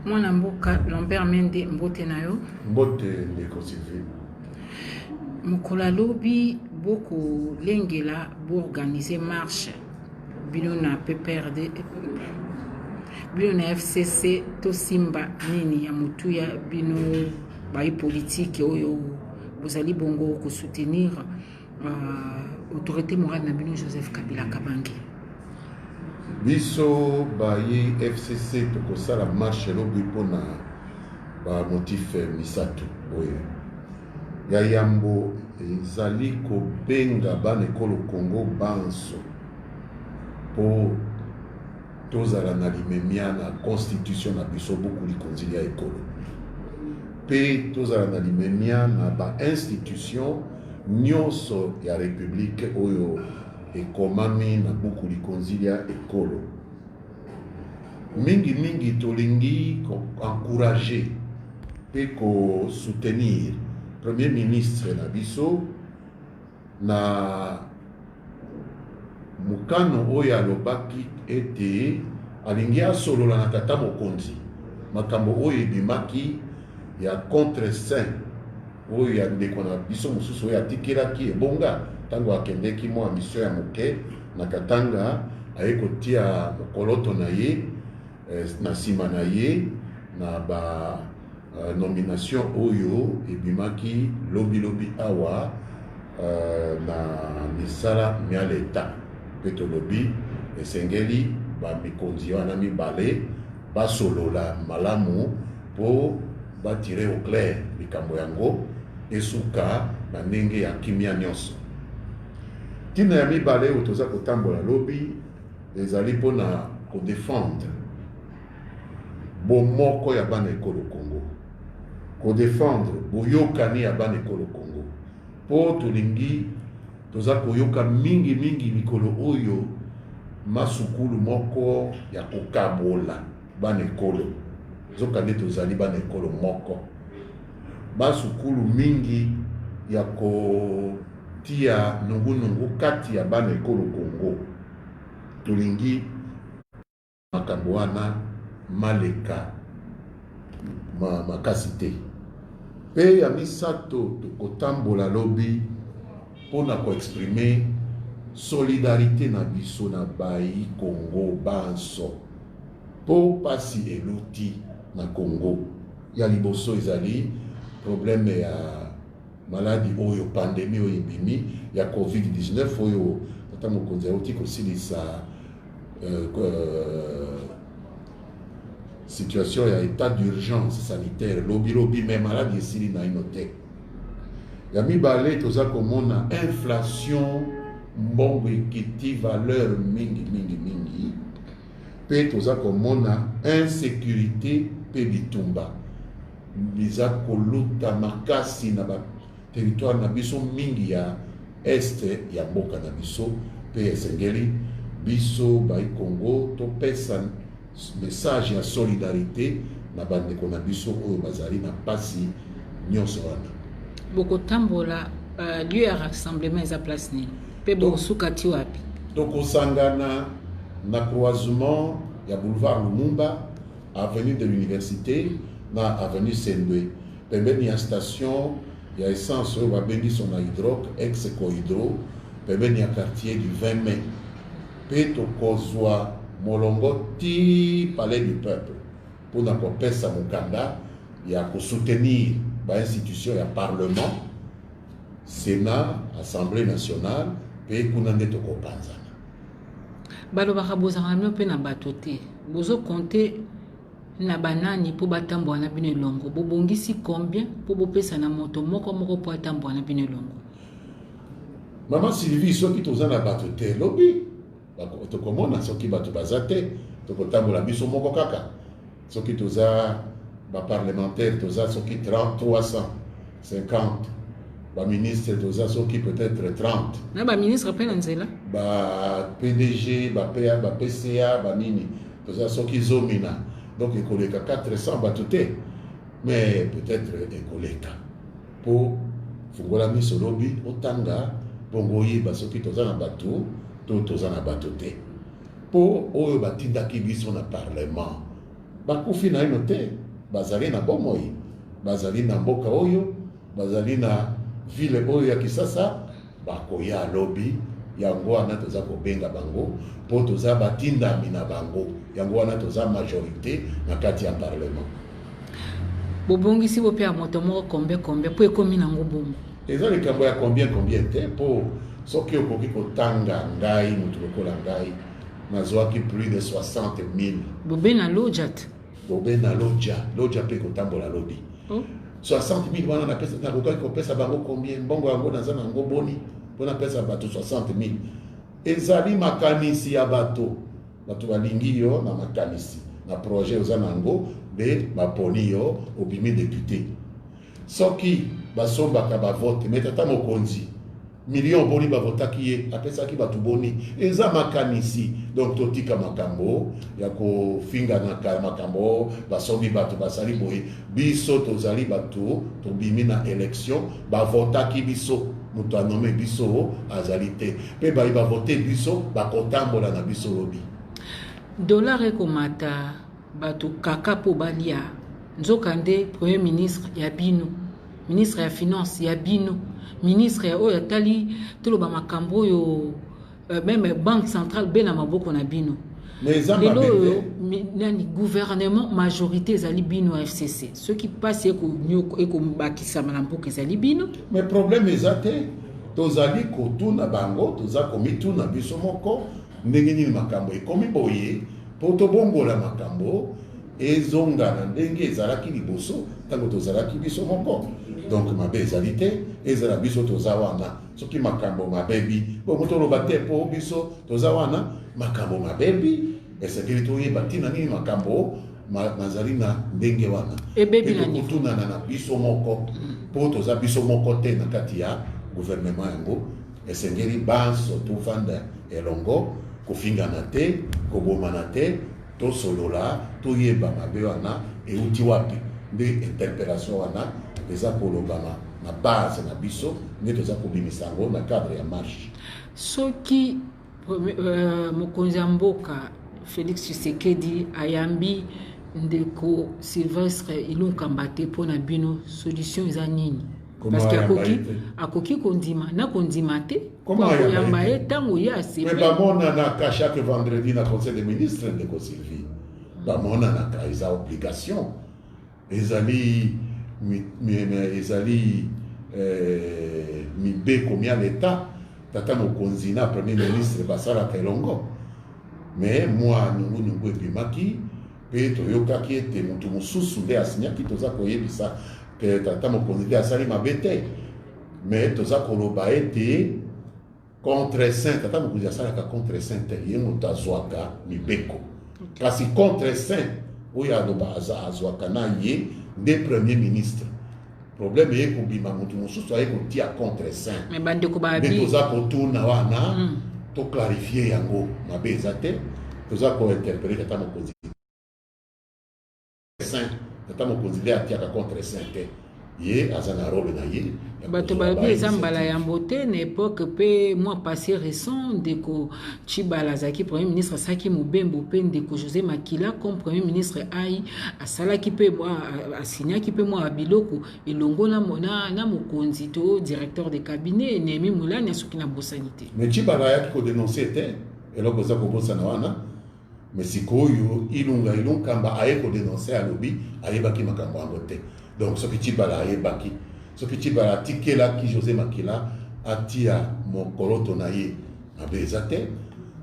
Mwana mboka Lambert Mende mbote na yo. Mbote ndeko Sylvie. Mokolo lobi boko lengela bo organiser marche. Bino na PPRD, bino na FCC to simba nini ya mutuya bino bayi politique oyo bozali bongo ko soutenir autorité morale na bino Joseph Kabila Kabange. Biso bayi FCC tokosala marche lobi pona ba motif misato oyo ya yambo ezali kobenga bana ekolo Congo banso po tozala na limemia na constitution na biso boku likonzi ya ekolo pe tozala na limemia na ba institution nyonso ya republique oyo ekomami na boku likonzi ya ekolo mingi tolingi encourager pe ko soutenir premier ministre na biso na mukano oyo alobaki ete alingi asolola na tata mokonzi makambo oyo ebimaki ya contre saint oyo ya ndeko na biso mosusu oyo atikelaki ebonga ntango akendeki mwa mission ya moke na Katanga aye kotia mokoloto na ye na nsima na ye na ba nomination oyo ebimaki lobi awa na misala mia leta pe tolobi esengeli bamikonzi wana mibale basolola malamu po batire au clair likambo yango esuka na ndenge ya kimia nyonso. Tina ya mibale oyo toza kotambola lobi ezali mpona kodefendre bomoko ya bana ekolo Congo, kodefendre boyokani ya bana ekolo Congo po tolingi toza koyoka mingi mikolo oyo masukulu moko ya kokabola bana ekolo zokande tozali bana ekolo moko masukulu mingi ya kotia nungu kati ya bana ekolo Congo tolingi makambo wana maleka makasi te pe ya misato tokotambola lobi mpona koexprime solidarité na biso na bayi Congo banso po pasi eluti na Congo ya liboso ezali problème ya maladie oyo pandémie oyo ebimi ya COVID-19 oyo tata mokonzi auti kosilisa situation ya état d'urgence sanitaire lobi mais maladie esili na ino te ya mibale toza komona inflation mbongo ekiti valeur mingi pe toza komona insécurité pe bitumba biza koluta makasi na ba territoire na biso mingi ya este ya mboka na biso pe esengeli biso bayi Congo topesa message ya solidarité na bandeko na biso oyo bazali na pasi nyonso wana. Bokotambola lieu ya rassemblement eza place nini pe bosukati wapi? Tokosangana na croisement ya boulevard Lumumba, avenue de l'université na avenue Sendwe pembeni ya station ya essence oyo babengi Sona Hydroc ex Cohydro pembeni ya quartier du 20 mai pe tokozwa molongo ti palais du peuple mpona kopesa mokanda ya kosoutenir ba-institution ya parlement sénat assemblée nationale pe kuna nde tokopanzana balobaka bozanga mino mpe na bato te bozokonte na banani mpo batambola na bino elongo bobongisi combien mpo bopesa na moto moko mpo atambola na bino elongo? Mama Sylvie soki toza na bato te lobi tokomona soki bato baza te tokotambola biso moko kaka soki toza baparlementaire toza soki 350 baministre toza soki peut-être 30 na baministre mpe na nzela ba-PDG ba-PA ba-PCA banini toza soki zomina donc ekoleka 400 bato te mais peut-être ekoleka po fungola miso lobi otanga bongo oyeba soki toza na bato to toza na bato te po oyo batindaki biso na parlement bakufi na ino te bazali na bomoi bazali na mboka oyo bazali na ville oyo ya Kisasa bakoya lobby yango wana toza kobenga bango po toza batindami na bango yango wana toza majorité na kati ya parlement bobongisi bo pe ya moto moko combien po ekomi nango bongo eza likambo ya combien te po soki okoki kotanga ngai moto lokola ngai nazwaki plus de 60,000 bobe na loja te bobe na loja pe kotambola lobby 60,000 wana nakokaki kopesa bango combien mbongo yango naza nango boni mpona pesa bato 60,000 ezali makanisi ya bato balingi yo na makanisi na projet oza nango mpe baponi yo obimi député soki basombaka bavote me tata mokonzi million boni bavotaki ye apesaki bato boni eza makanisi donc totika makambo ya kofinga na makambo basombi bato basali boye biso tozali bato tobimi na élection bavotaki biso moto anome biso azali te mpe bayi bavote biso bakotambola na biso lobi dollar ekomata bato kaka po balia nzoka nde premier ministre ya bino ministre ya finance ya bino ministre ya oyo atali toloba makambo oyo même banque centrale be na maboko na bino lelo nani gouvernement majorité ezali bino FCC ceux qui passe ekobakisama na mboka ezali bino mais problème eza te tozali kotuna bango toza komituna biso moko ndenge nini makambo ekomi boye po tobongola makambo ezonga na ndenge ezalaki liboso ntango tozalaki biso moko donc mabe ezali te ezala biso toza wana soki makambo mabebi bongo toloba te po biso toza wana makambo mabebi esengeli toyeba ntina nini makambo nazali na ndenge wana ekokutunana na biso moko po toza biso moko te na kati ya gouvernement yango esengeli banso tofanda elongo kofingana te kobomana te tosolola toyeba mabe wana euti wapi nde interpellation wana eza kolobama na base na biso nde toza kobimisa yango na cadre ya marche soki mokonzi ya mboka Félix Tshisekedi ayambi ndeko Sylvestre Ilunkamba te mpona bino solution eza nini parce que akoki kondima na kondima te koyamba ye ntango ye mais bamonanaka chaque vendredi na conseil des ministres ndeko Sylvie bamonanaka eza obligation ezali mibeko mia leta tata mokonzi na premier ministre basalaka elongo mais mwa nungunungu ebimaki mpe toyokaki ete motu mosusu nde asinyaki toza koyebisa ke tata mokonzi nde asali mabe te mais toza koloba ete contre saint tata mokonzi asalaka contre saint te ye moto azwaka mibeko kasi contre saint oyo aloba azwaka na ye nde premier ministre problème ye kobima motu mosusu aye kotia contre saint nde toza kotuna wana toclarifie yango mabe eza te toza kointerpele tata mokonzi saint tata mokonzi nde atiaka contre saint te ye aza na role na ye bato balobi eza mbala ya mbote na époque mpe mois passé récent ndeko Tshibala azalaki premier ministre asalaki mobembo mpe ndeko José Makila comme premier ministre ai asalaki mpe asinyaki mpe mwa biloko elongo na mokonzi to directeur de cabinet Némi Moulani asoki na bosani te mais Tshibala ayaki kodenonce te eloko eza kobosana wana mais sikoyo Ilunkamba aye kodenonce alobi ayebaki makambo yango te donc soki Tshibala ayebaki soki Tshibala atikelaki José Makila atia mokoloto na ye mabe eza te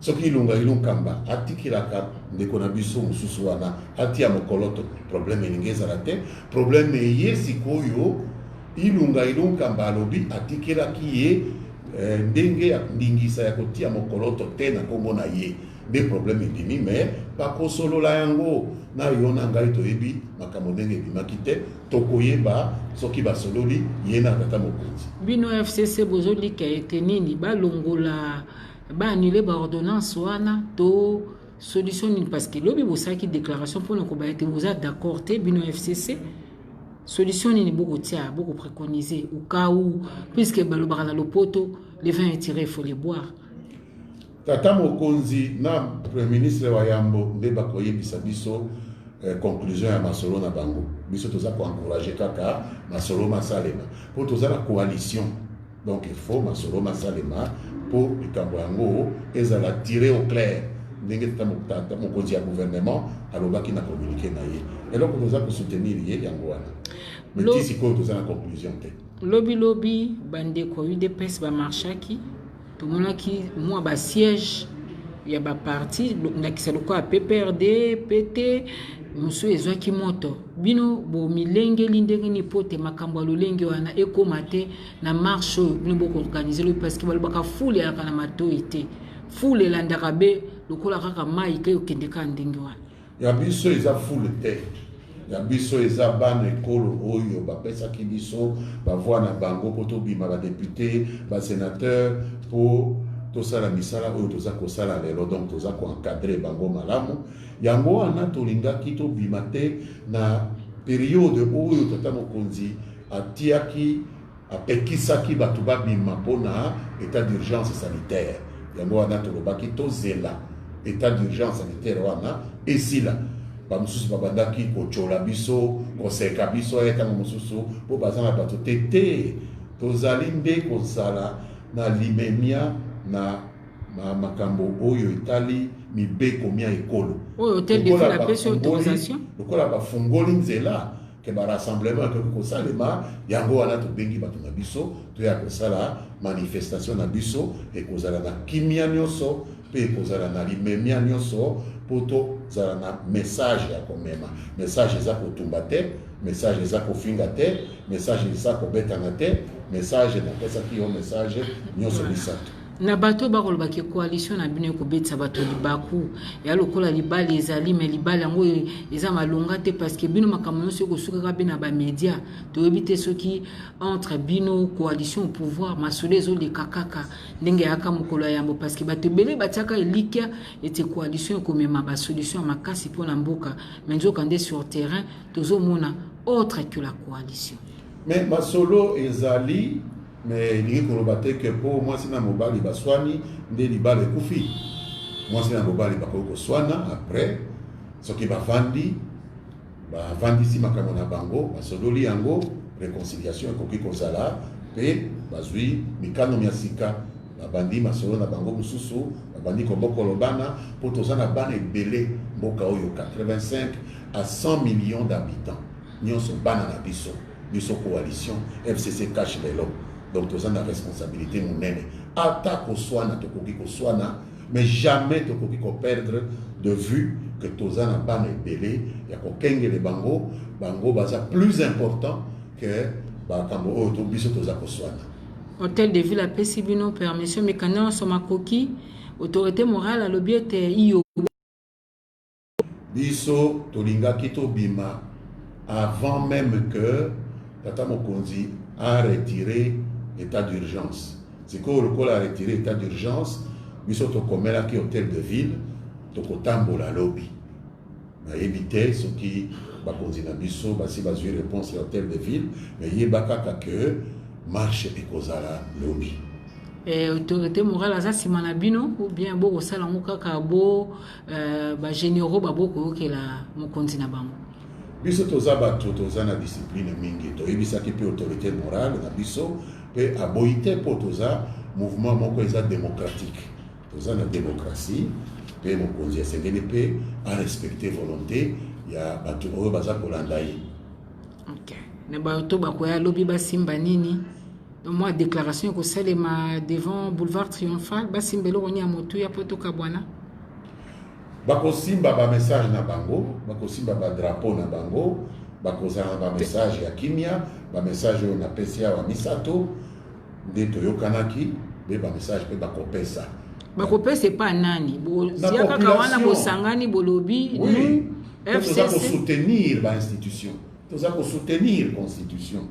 soki Ilunkamba atikelaka ndeko na biso mosusu wana atia mokoloto problème elingi ezala te problème eye sikoyo Ilunkamba alobi atikelaki ye ndenge ya ndingisa ya kotia mokoloto te na kombo na ye nde problème ebimi mais bakosolola yango na yo na ngai toyebi makambo ndenge ebimaki te tokoyeba soki basololi ye na tata mokonzi bino FCC bozolika ete nini balongola baannule baordonnance wana to solution nini parce que lobi bosalaki déclaration mpona koba ete boza d'accord te bino FCC solution nini bokotia bokopréconiser au cas où puisque balobaka na lopoto les vins étirés il faut les boire tata mokonzi na premier ministre wa yambo nde bakoyebisa biso conclusion ya masolo na bango biso toza ko encourager kaka masolo masalema pour toza la coalition donc il faut masolo masalema pour likambo yango ezala tirer au clair ndenge tata mokonzi ya gouvernement alobaki na communiqué na ye eloko toza ko soutenir ye yango wana mais sikoyo toza na conclusion te lobi bandeko UDPS bamarchaki tomonaki mwa basiège ya baparti ndakisa lokola PPRD PT musu ezwaki moto bino bomilengeli ndenge ni pote makambo ya lolenge wana ekoma te na marche oyo bino bokoorganize lo parce que balobaka fule yaka na matoi te fule elandaka be lokola kaka mai ke okende ka ndenge wana ya biso eza fule te ya biso eza bana ekolo oyo bapesaki biso bavoi na bango po tobima badepute basénateur po tosala misala oyo toza kosala lelo donc toza koencadre bango malamu yango wana tolingaki tobima te na periode oyo tata mokonzi atiaki apekisaki bato babima mpona état d'urgence sanitaire yango wana tolobaki tozela état d'urgence sanitaire wana esila bamosusu babandaki kocola biso koseka biso etango mosusu mpo baza na bato te tozali nde kozala na limemia na makambo oyo etali mibeko mia ekolo lokola bafungoli nzela ke barassemblement ekoki kosalema yango wana tobengi bato na biso toya kosala manifestation na biso ekozala na kimia nyonso mpe ekozala na limemia nyonso mpo tozala na message ya komema message eza kotumba te message eza kofinga te message eza kobetana te message napesaki yo message nyonso misato na bato bakolobaki coalition na bino ekobetisa bato libaku ya lokola libali ezali me libali yango eza malonga te parce que bino makambo nyonso ekosukaka be na bamédia toyebi te soki entre bino coalition au pouvoir masolo ezoleka kaka ndenge yaka mokolo ya yambo parce que bato ebele batiaka elikya ete coalition ekomema basolution ya makasi mpona mboka me nzoka nde sur terrain tozomona autre que la coalition mais masolo ezali mais il y a que pour moi c'est na mobali baswani nde libala ekufi moi c'est na mobali bakoko swana après ce qui bavandi si makambo na bango basololi yango réconciliation ekoki kozala pe bazwi mikano miasika babandi masolo na bango mususu babandi kobokolobana po tozana bana ebele mboka oyo 85 à 100 millions d'habitants nyonso bana na biso coalition FCC cache lelo. Donc, tu as la responsabilité, mon aîné. Attaque au soin, mais jamais tu peux perdre de vue que tu as un ban belé, il y a qu'un les bango baza plus important que Bakambo, tu biso tu as Hôtel de ville à Pessibino, permission, mais quand on sommes à coquille, autorité morale à l'objet IO. Biso, Tolinga Kito Bima, avant même que Tata Mokonzi a retiré état d'urgence. C'est quand le a retiré l'état d'urgence, nous sommes au hôtel de ville, nous sommes la lobby. On a évité ce qui va continuer à biso, si vous avez réponse à l'hôtel de ville, mais il y a que marche et cause à la lobby. Autorité morale à ça si manabino ou bien beau sala kaka bo généraux babo ko la mo continue bango. Biso toza bato toza na discipline mingi to ebisaki pe autorité morale na biso pe aboité po toza mouvement moko eza démocratique toza na démocratie pe mokonzi esengeli pe a respecter volonté ya bato oyo baza kolanda ye. OK na bato bakoya lobi basimba nini moi déclaration ko salema devant boulevard triomphal basimbelo oni ya motu ya poto kabwana bakosimba ba message na bango bakosimba ba drapeau na bango bakozala ba message ya kimia ba message na PCA wa misato nde toyokanaki be ba message pe bakopesa bakopesa pa nani siaka kawana bosangani bolobi oui. FCC soutenir ba institution toza ko soutenir constitution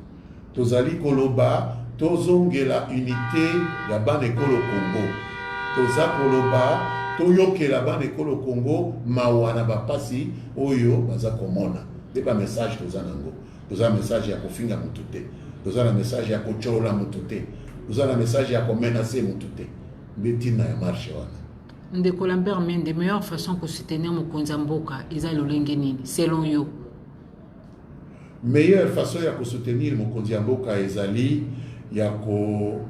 tozali koloba tozongela unité ya bana ekolo Congo toza koloba toyokela bana ekolo Congo mawana bapasi oyo baza komona de ba message toza nango toza message ya kofinga mutu te toza na message ya kocholola mutu te toza na message ya komenacer mutu te ndetina ya marche wana Ndeko Lambert Mende, meilleure façon que soutenir mokonzi mboka eza lolenge nini selon yo? Meilleure façon ya ko soutenir mokonzi mboka ezali ya ko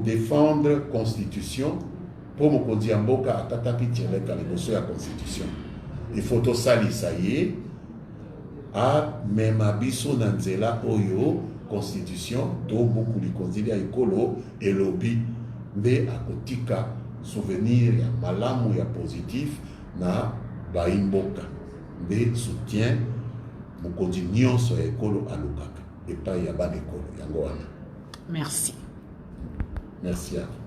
défendre constitution pour mokonzi mboka atatapi tieleka liboso ya constitution. Il faut to salisa ye a mema biso na nzela oyo constitution to beaucoup likonzi ya ekolo elobi nde akotika souvenir ya malamu ya positif na baimboka nde soutien mokonzi nyonso ya ekolo alukaka epai ya bana ekolo yango wana. Merci. Merci à vous.